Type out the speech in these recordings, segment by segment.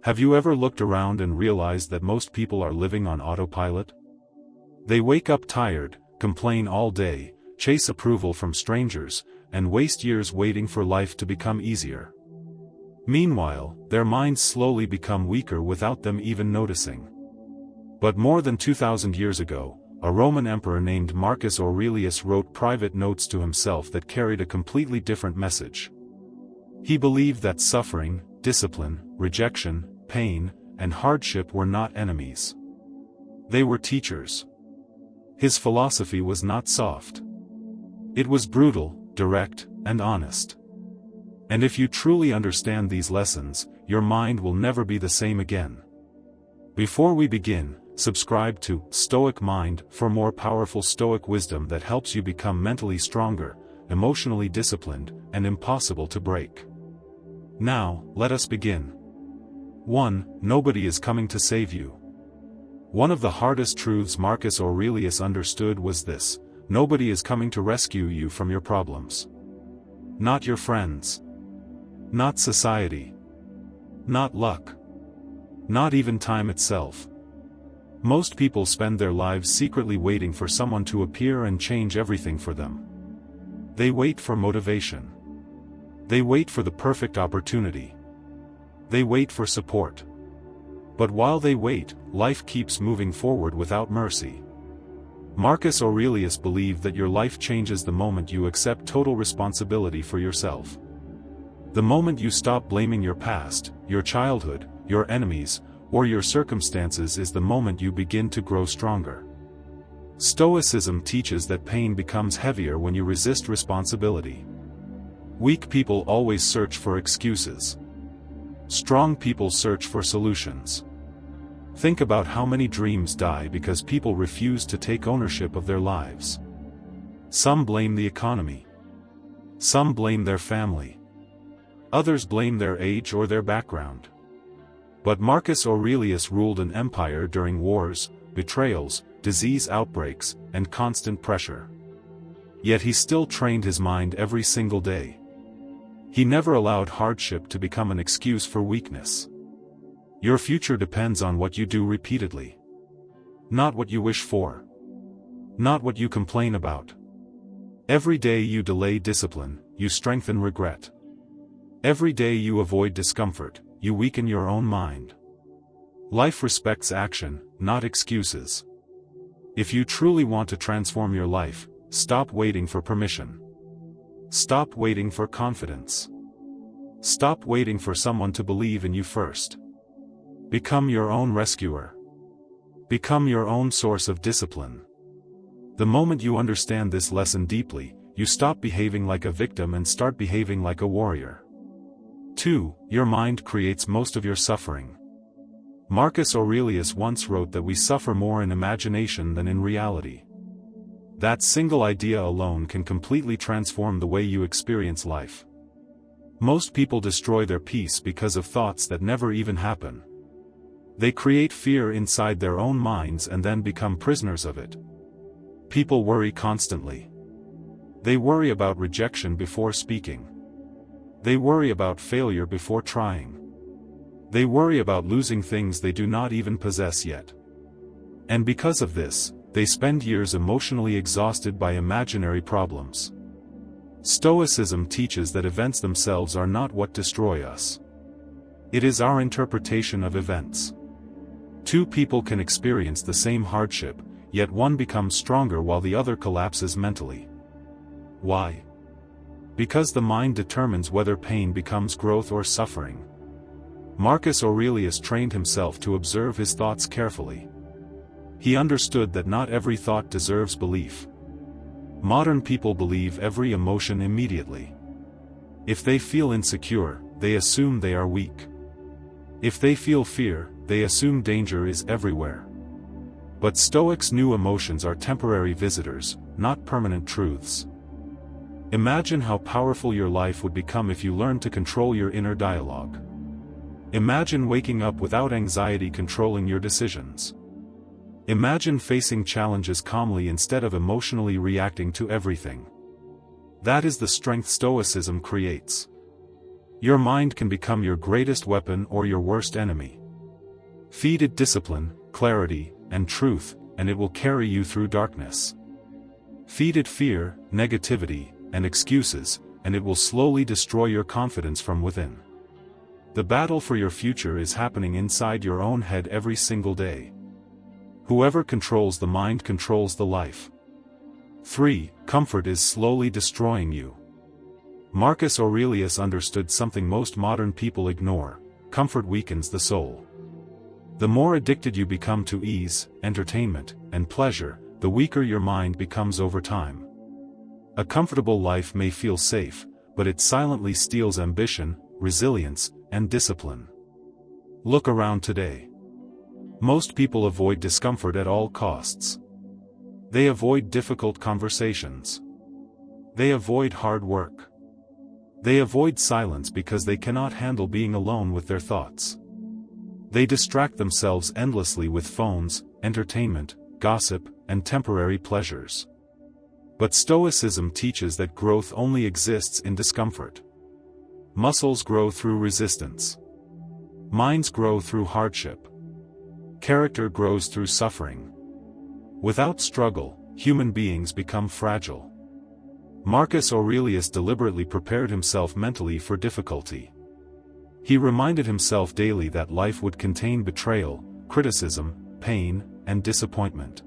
Have you ever looked around and realized that most people are living on autopilot? They wake up tired, complain all day, chase approval from strangers, and waste years waiting for life to become easier. Meanwhile, their minds slowly become weaker without them even noticing. But more than 2,000 years ago, a Roman emperor named Marcus Aurelius wrote private notes to himself that carried a completely different message. He believed that suffering, discipline, rejection, pain, and hardship were not enemies. They were teachers. His philosophy was not soft. It was brutal, direct, and honest. And if you truly understand these lessons, your mind will never be the same again. Before we begin, subscribe to Stoic Mind for more powerful Stoic wisdom that helps you become mentally stronger, emotionally disciplined, and impossible to break. Now, let us begin. 1. Nobody is coming to save you. One of the hardest truths Marcus Aurelius understood was this: nobody is coming to rescue you from your problems. Not your friends. Not society. Not luck. Not even time itself. Most people spend their lives secretly waiting for someone to appear and change everything for them. They wait for motivation. They wait for the perfect opportunity. They wait for support. But while they wait, life keeps moving forward without mercy. Marcus Aurelius believed that your life changes the moment you accept total responsibility for yourself. The moment you stop blaming your past, your childhood, your enemies, or your circumstances is the moment you begin to grow stronger. Stoicism teaches that pain becomes heavier when you resist responsibility. Weak people always search for excuses. Strong people search for solutions. Think about how many dreams die because people refuse to take ownership of their lives. Some blame the economy. Some blame their family. Others blame their age or their background. But Marcus Aurelius ruled an empire during wars, betrayals, disease outbreaks, and constant pressure. Yet he still trained his mind every single day. He never allowed hardship to become an excuse for weakness. Your future depends on what you do repeatedly. Not what you wish for. Not what you complain about. Every day you delay discipline, you strengthen regret. Every day you avoid discomfort, you weaken your own mind. Life respects action, not excuses. If you truly want to transform your life, stop waiting for permission. Stop waiting for confidence. Stop waiting for someone to believe in you first. Become your own rescuer. Become your own source of discipline. The moment you understand this lesson deeply, you stop behaving like a victim and start behaving like a warrior. 2. Your mind creates most of your suffering. Marcus Aurelius once wrote that we suffer more in imagination than in reality. That single idea alone can completely transform the way you experience life. Most people destroy their peace because of thoughts that never even happen. They create fear inside their own minds and then become prisoners of it. People worry constantly. They worry about rejection before speaking. They worry about failure before trying. They worry about losing things they do not even possess yet. And because of this, they spend years emotionally exhausted by imaginary problems. Stoicism teaches that events themselves are not what destroy us. It is our interpretation of events. Two people can experience the same hardship, yet one becomes stronger while the other collapses mentally. Why? Because the mind determines whether pain becomes growth or suffering. Marcus Aurelius trained himself to observe his thoughts carefully. He understood that not every thought deserves belief. Modern people believe every emotion immediately. If they feel insecure, they assume they are weak. If they feel fear, they assume danger is everywhere. But Stoics knew emotions are temporary visitors, not permanent truths. Imagine how powerful your life would become if you learned to control your inner dialogue. Imagine waking up without anxiety controlling your decisions. Imagine facing challenges calmly instead of emotionally reacting to everything. That is the strength Stoicism creates. Your mind can become your greatest weapon or your worst enemy. Feed it discipline, clarity, and truth, and it will carry you through darkness. Feed it fear, negativity, and excuses, and it will slowly destroy your confidence from within. The battle for your future is happening inside your own head every single day. Whoever controls the mind controls the life. 3. Comfort is slowly destroying you. Marcus Aurelius understood something most modern people ignore: comfort weakens the soul. The more addicted you become to ease, entertainment, and pleasure, the weaker your mind becomes over time. A comfortable life may feel safe, but it silently steals ambition, resilience, and discipline. Look around today. Most people avoid discomfort at all costs. They avoid difficult conversations. They avoid hard work. They avoid silence because they cannot handle being alone with their thoughts. They distract themselves endlessly with phones, entertainment, gossip, and temporary pleasures. But Stoicism teaches that growth only exists in discomfort. Muscles grow through resistance. Minds grow through hardship. Character grows through suffering. Without struggle, human beings become fragile. Marcus Aurelius deliberately prepared himself mentally for difficulty. He reminded himself daily that life would contain betrayal, criticism, pain, and disappointment.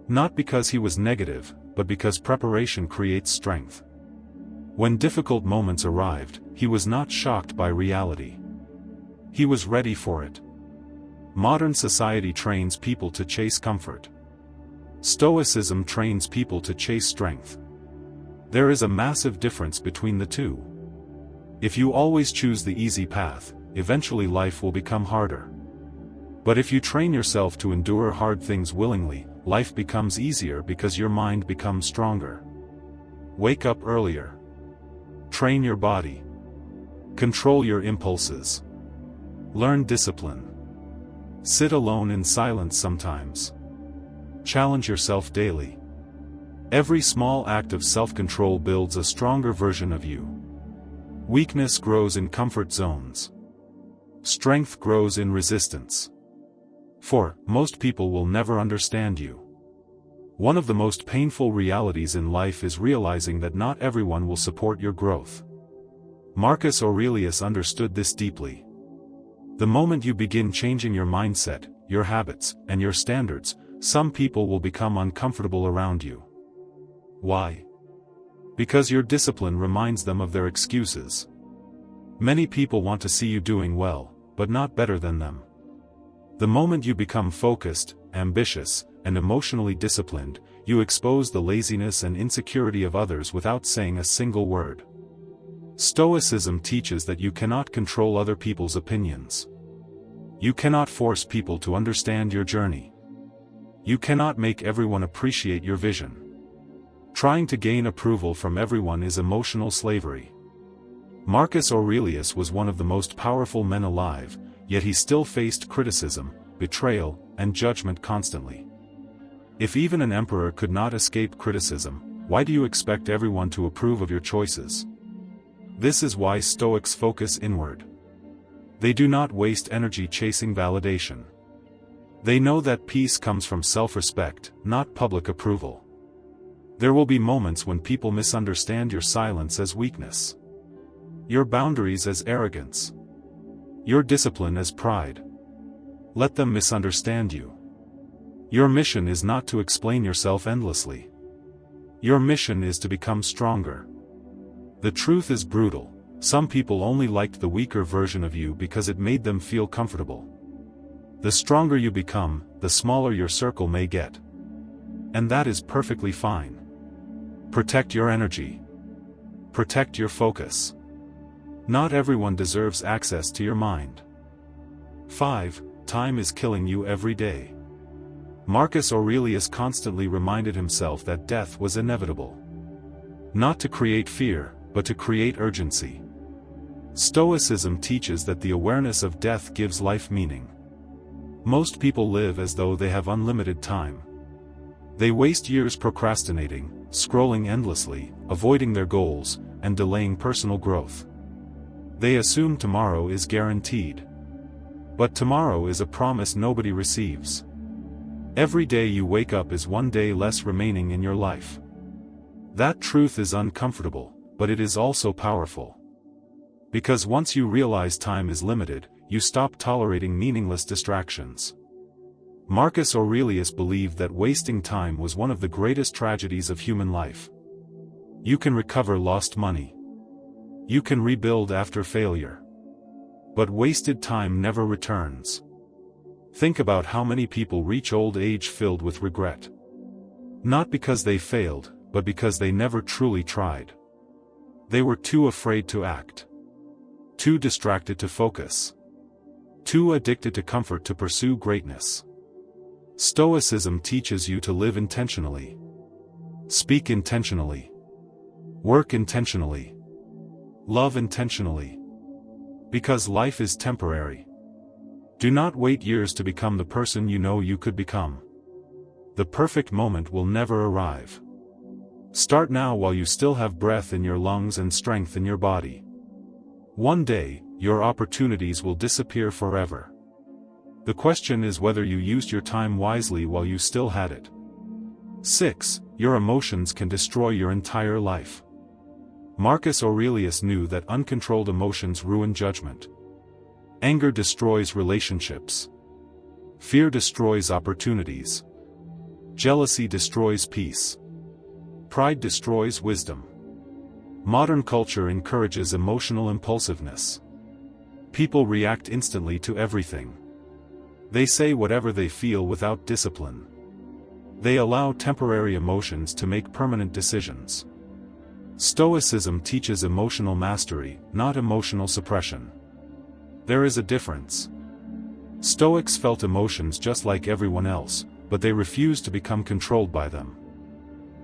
Not because he was negative, but because preparation creates strength. When difficult moments arrived, he was not shocked by reality. He was ready for it. Modern society trains people to chase comfort. Stoicism trains people to chase strength. There is a massive difference between the two. If you always choose the easy path, eventually life will become harder. But if you train yourself to endure hard things willingly, life becomes easier because your mind becomes stronger. Wake up earlier. Train your body. Control your impulses. Learn discipline. Sit alone in silence sometimes. Challenge yourself daily. Every small act of self-control builds a stronger version of you. Weakness grows in comfort zones. Strength grows in resistance. 4. Most people will never understand you. One of the most painful realities in life is realizing that not everyone will support your growth. Marcus Aurelius understood this deeply. The moment you begin changing your mindset, your habits, and your standards, some people will become uncomfortable around you. Why? Because your discipline reminds them of their excuses. Many people want to see you doing well, but not better than them. The moment you become focused, ambitious, and emotionally disciplined, you expose the laziness and insecurity of others without saying a single word. Stoicism teaches that you cannot control other people's opinions. You cannot force people to understand your journey. You cannot make everyone appreciate your vision. Trying to gain approval from everyone is emotional slavery. Marcus Aurelius was one of the most powerful men alive, yet he still faced criticism, betrayal, and judgment constantly. If even an emperor could not escape criticism, why do you expect everyone to approve of your choices? This is why Stoics focus inward. They do not waste energy chasing validation. They know that peace comes from self-respect, not public approval. There will be moments when people misunderstand your silence as weakness. Your boundaries as arrogance. Your discipline as pride. Let them misunderstand you. Your mission is not to explain yourself endlessly. Your mission is to become stronger. The truth is brutal. Some people only liked the weaker version of you because it made them feel comfortable. The stronger you become, the smaller your circle may get. And that is perfectly fine. Protect your energy. Protect your focus. Not everyone deserves access to your mind. 5. Time is killing you every day. Marcus Aurelius constantly reminded himself that death was inevitable. Not to create fear, but to create urgency. Stoicism teaches that the awareness of death gives life meaning. Most people live as though they have unlimited time. They waste years procrastinating, scrolling endlessly, avoiding their goals, and delaying personal growth. They assume tomorrow is guaranteed. But tomorrow is a promise nobody receives. Every day you wake up is one day less remaining in your life. That truth is uncomfortable, but it is also powerful. Because once you realize time is limited, you stop tolerating meaningless distractions. Marcus Aurelius believed that wasting time was one of the greatest tragedies of human life. You can recover lost money. You can rebuild after failure. But wasted time never returns. Think about how many people reach old age filled with regret. Not because they failed, but because they never truly tried. They were too afraid to act. Too distracted to focus. Too addicted to comfort to pursue greatness. Stoicism teaches you to live intentionally. Speak intentionally. Work intentionally. Love intentionally. Because life is temporary. Do not wait years to become the person you know you could become. The perfect moment will never arrive. Start now while you still have breath in your lungs and strength in your body. One day, your opportunities will disappear forever. The question is whether you used your time wisely while you still had it. 6. Your emotions can destroy your entire life. Marcus Aurelius knew that uncontrolled emotions ruin judgment. Anger destroys relationships. Fear destroys opportunities. Jealousy destroys peace. Pride destroys wisdom. Modern culture encourages emotional impulsiveness. People react instantly to everything. They say whatever they feel without discipline. They allow temporary emotions to make permanent decisions. Stoicism teaches emotional mastery, not emotional suppression. There is a difference. Stoics felt emotions just like everyone else, but they refused to become controlled by them.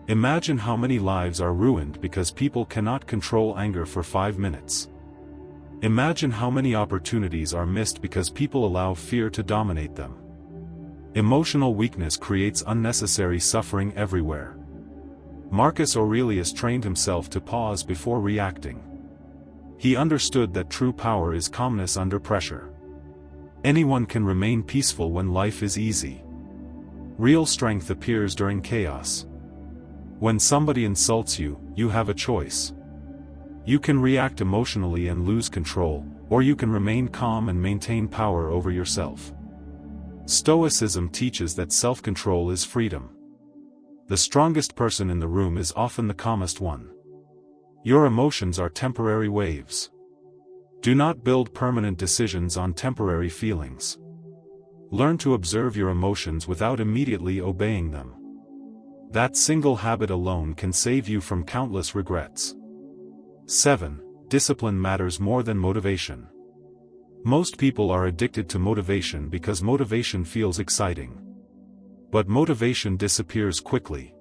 Imagine how many lives are ruined because people cannot control anger for 5 minutes. Imagine how many opportunities are missed because people allow fear to dominate them. Emotional weakness creates unnecessary suffering everywhere. Marcus Aurelius trained himself to pause before reacting. He understood that true power is calmness under pressure. Anyone can remain peaceful when life is easy. Real strength appears during chaos. When somebody insults you, you have a choice. You can react emotionally and lose control, or you can remain calm and maintain power over yourself. Stoicism teaches that self-control is freedom. The strongest person in the room is often the calmest one. Your emotions are temporary waves. Do not build permanent decisions on temporary feelings. Learn to observe your emotions without immediately obeying them. That single habit alone can save you from countless regrets. 7. Discipline matters more than motivation. Most people are addicted to motivation because motivation feels exciting. But motivation disappears quickly.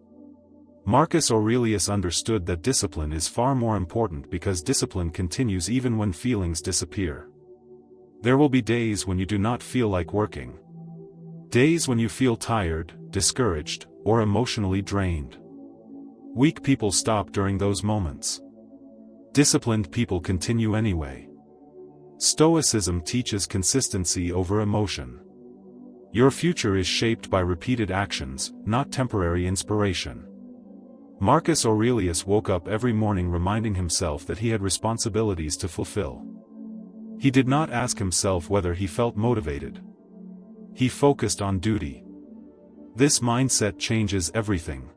Marcus Aurelius understood that discipline is far more important because discipline continues even when feelings disappear. There will be days when you do not feel like working. Days when you feel tired, discouraged, or emotionally drained. Weak people stop during those moments. Disciplined people continue anyway. Stoicism teaches consistency over emotion. Your future is shaped by repeated actions, not temporary inspiration. Marcus Aurelius woke up every morning reminding himself that he had responsibilities to fulfill. He did not ask himself whether he felt motivated. He focused on duty. This mindset changes everything.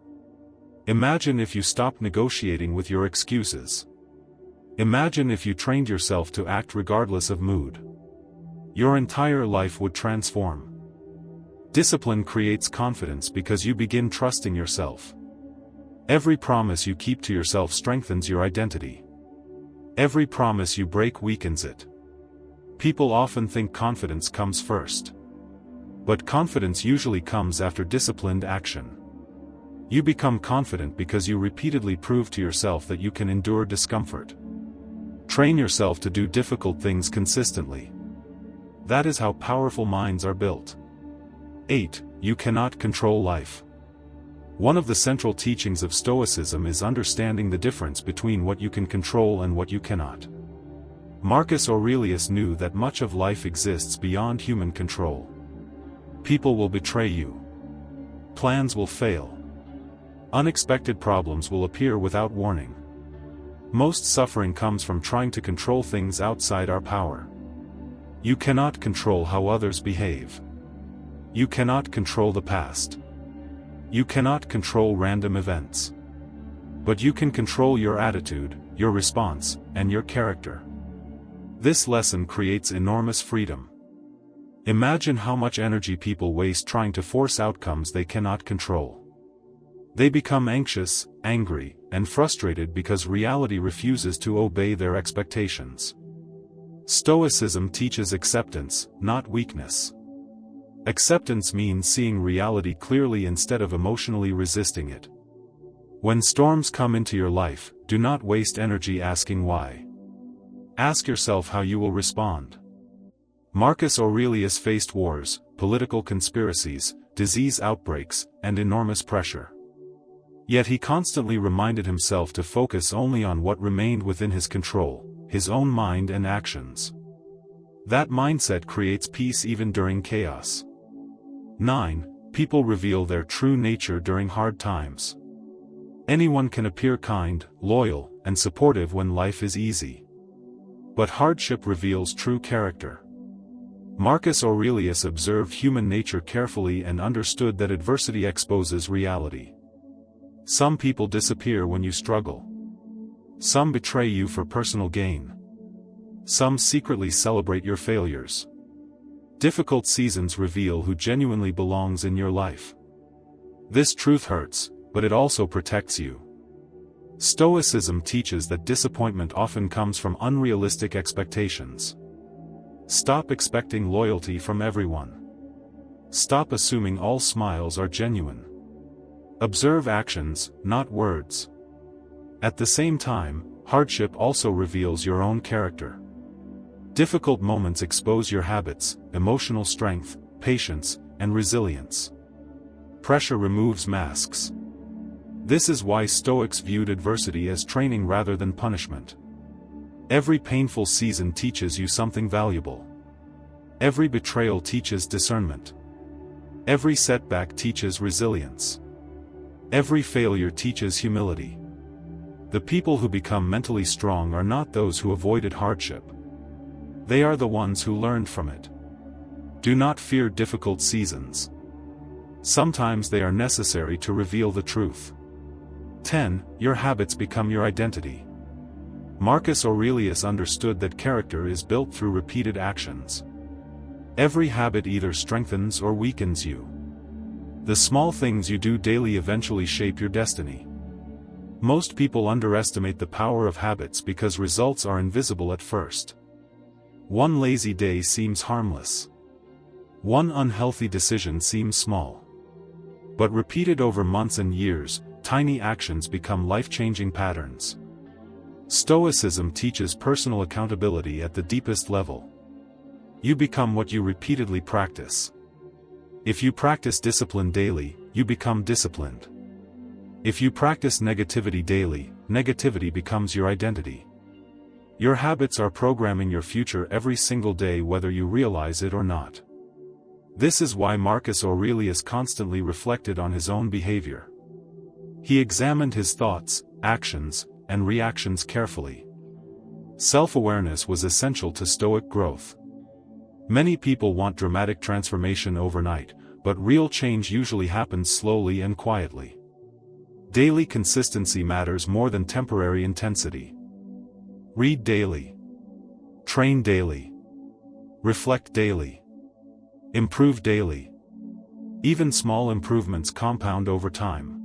Imagine if you stopped negotiating with your excuses. Imagine if you trained yourself to act regardless of mood. Your entire life would transform. Discipline creates confidence because you begin trusting yourself. Every promise you keep to yourself strengthens your identity. Every promise you break weakens it. People often think confidence comes first. But confidence usually comes after disciplined action. You become confident because you repeatedly prove to yourself that you can endure discomfort. Train yourself to do difficult things consistently. That is how powerful minds are built. 8. You cannot control life. One of the central teachings of Stoicism is understanding the difference between what you can control and what you cannot. Marcus Aurelius knew that much of life exists beyond human control. People will betray you. Plans will fail. Unexpected problems will appear without warning. Most suffering comes from trying to control things outside our power. You cannot control how others behave. You cannot control the past. You cannot control random events. But you can control your attitude, your response, and your character. This lesson creates enormous freedom. Imagine how much energy people waste trying to force outcomes they cannot control. They become anxious, angry, and frustrated because reality refuses to obey their expectations. Stoicism teaches acceptance, not weakness. Acceptance means seeing reality clearly instead of emotionally resisting it. When storms come into your life, do not waste energy asking why. Ask yourself how you will respond. Marcus Aurelius faced wars, political conspiracies, disease outbreaks, and enormous pressure. Yet he constantly reminded himself to focus only on what remained within his control, his own mind and actions. That mindset creates peace even during chaos. 9. People reveal their true nature during hard times. Anyone can appear kind, loyal, and supportive when life is easy. But hardship reveals true character. Marcus Aurelius observed human nature carefully and understood that adversity exposes reality. Some people disappear when you struggle. Some betray you for personal gain. Some secretly celebrate your failures. Difficult seasons reveal who genuinely belongs in your life. This truth hurts, but it also protects you. Stoicism teaches that disappointment often comes from unrealistic expectations. Stop expecting loyalty from everyone. Stop assuming all smiles are genuine. Observe actions, not words. At the same time, hardship also reveals your own character. Difficult moments expose your habits, emotional strength, patience, and resilience. Pressure removes masks. This is why Stoics viewed adversity as training rather than punishment. Every painful season teaches you something valuable. Every betrayal teaches discernment. Every setback teaches resilience. Every failure teaches humility. The people who become mentally strong are not those who avoided hardship. They are the ones who learned from it. Do not fear difficult seasons. Sometimes they are necessary to reveal the truth. 10. Your habits become your identity. Marcus Aurelius understood that character is built through repeated actions. Every habit either strengthens or weakens you. The small things you do daily eventually shape your destiny. Most people underestimate the power of habits because results are invisible at first. One lazy day seems harmless. One unhealthy decision seems small. But repeated over months and years, tiny actions become life-changing patterns. Stoicism teaches personal accountability at the deepest level. You become what you repeatedly practice. If you practice discipline daily, you become disciplined. If you practice negativity daily, negativity becomes your identity. Your habits are programming your future every single day whether you realize it or not. This is why Marcus Aurelius constantly reflected on his own behavior. He examined his thoughts, actions, and reactions carefully. Self-awareness was essential to Stoic growth. Many people want dramatic transformation overnight, but real change usually happens slowly and quietly. Daily consistency matters more than temporary intensity. Read daily. Train daily. Reflect daily. Improve daily. Even small improvements compound over time.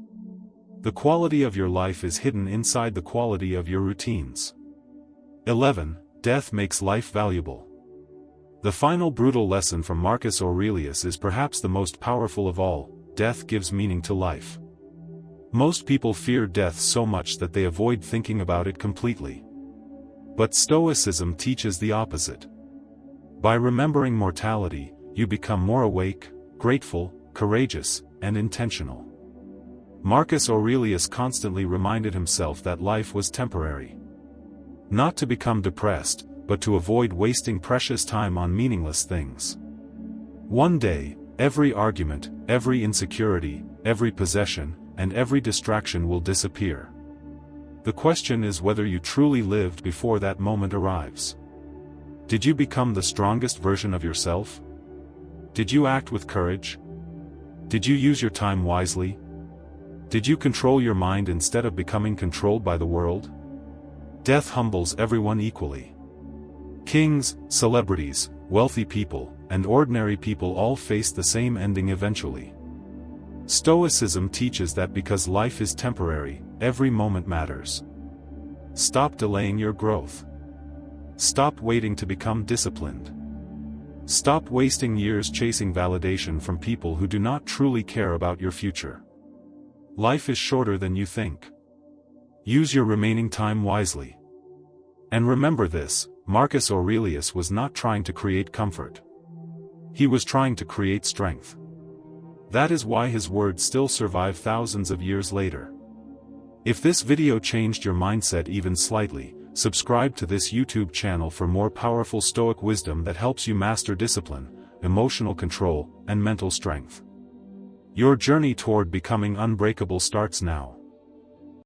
The quality of your life is hidden inside the quality of your routines. 11. Death makes life valuable. The final brutal lesson from Marcus Aurelius is perhaps the most powerful of all: death gives meaning to life. Most people fear death so much that they avoid thinking about it completely. But Stoicism teaches the opposite. By remembering mortality, you become more awake, grateful, courageous, and intentional. Marcus Aurelius constantly reminded himself that life was temporary. Not to become depressed, but to avoid wasting precious time on meaningless things. One day, every argument, every insecurity, every possession, and every distraction will disappear. The question is whether you truly lived before that moment arrives. Did you become the strongest version of yourself? Did you act with courage? Did you use your time wisely? Did you control your mind instead of becoming controlled by the world? Death humbles everyone equally. Kings, celebrities, wealthy people, and ordinary people all face the same ending eventually. Stoicism teaches that because life is temporary, every moment matters. Stop delaying your growth. Stop waiting to become disciplined. Stop wasting years chasing validation from people who do not truly care about your future. Life is shorter than you think. Use your remaining time wisely. And remember this, Marcus Aurelius was not trying to create comfort. He was trying to create strength. That is why his words still survive thousands of years later. If this video changed your mindset even slightly, subscribe to this YouTube channel for more powerful Stoic wisdom that helps you master discipline, emotional control, and mental strength. Your journey toward becoming unbreakable starts now.